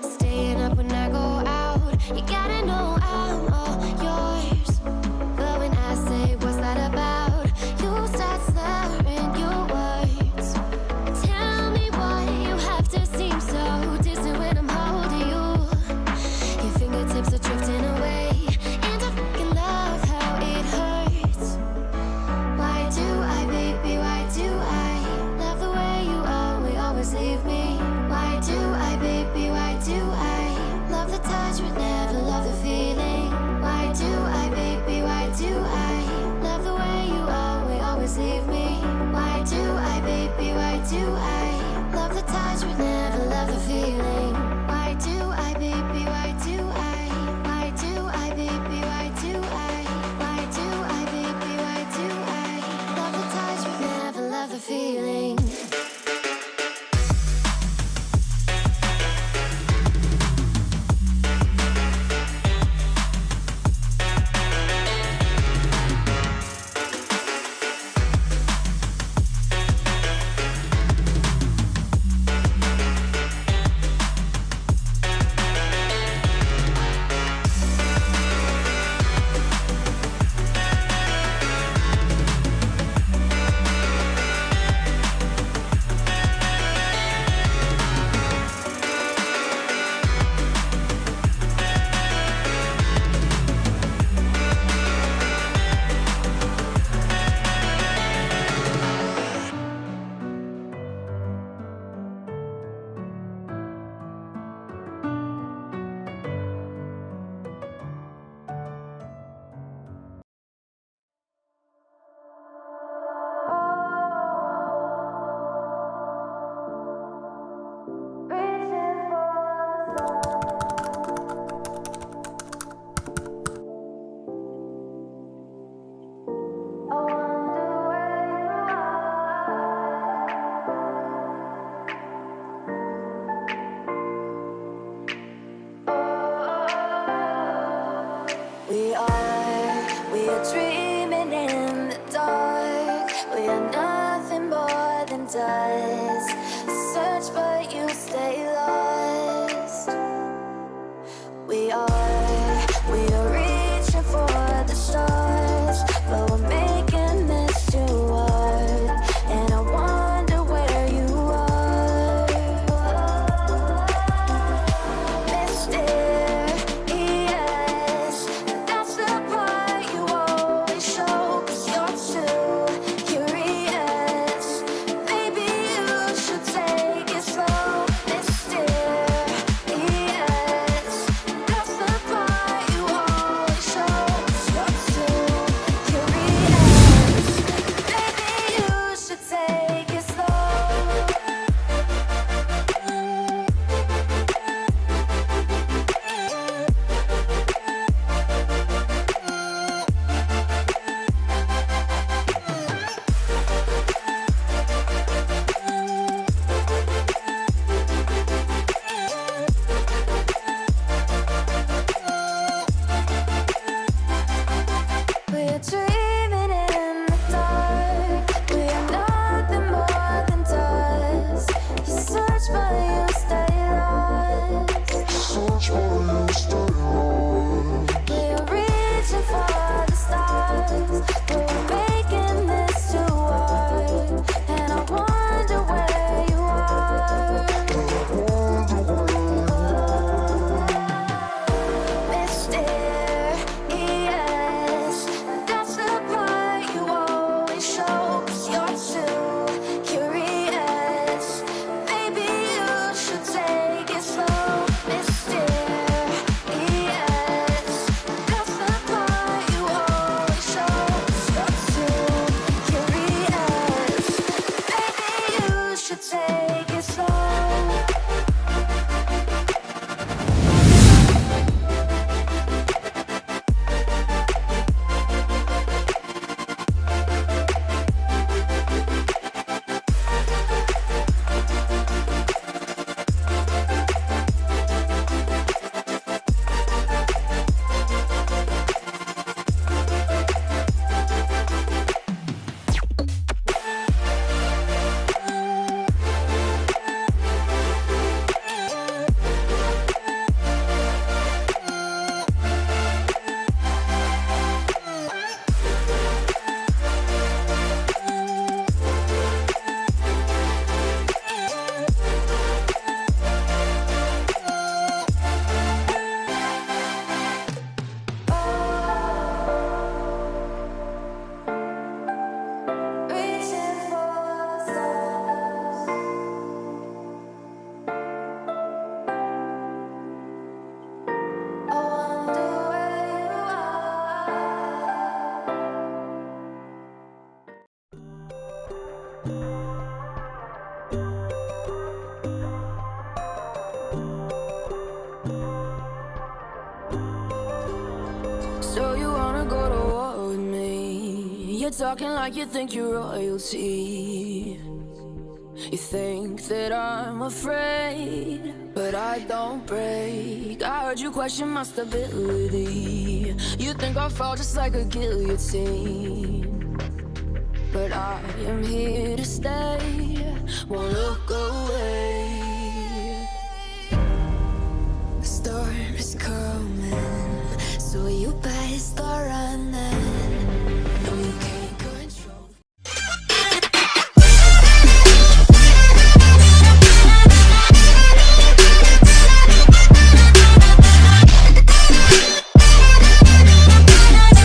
Staying up when I go out, you gotta know I'm all yours. But when I say what's that about, you start slurring your words. Tell me why you have to seem so distant when I'm holding you. Your fingertips are drifting away, and I fucking love how it hurts. Why do I, baby, why do I love the way you always leave me? Why do I, baby, why do I love the touch but never love the feeling? Why do I, baby, why do I love the way you always leave me? Why do I, baby, why do I love the touch but never love the feeling? Why do I, baby, why do I? Why do I, baby, why do I? Why do I, baby, why do I love the touch but never love the feeling? We are dreaming in the dark. We are nothing more than dust. Search but you stay lost. We are reaching for the stars, but we're making this too hard. And I wonder where you are, mysterious. That's the part you always show, 'cause you're too curious. Maybe you should take it slow, mysterious. talking like you think you're royalty. You think that I'm afraid, but I don't break. I heard you question my stability. You think I'll fall just like a guillotine, but I am here to stay. Won't look away.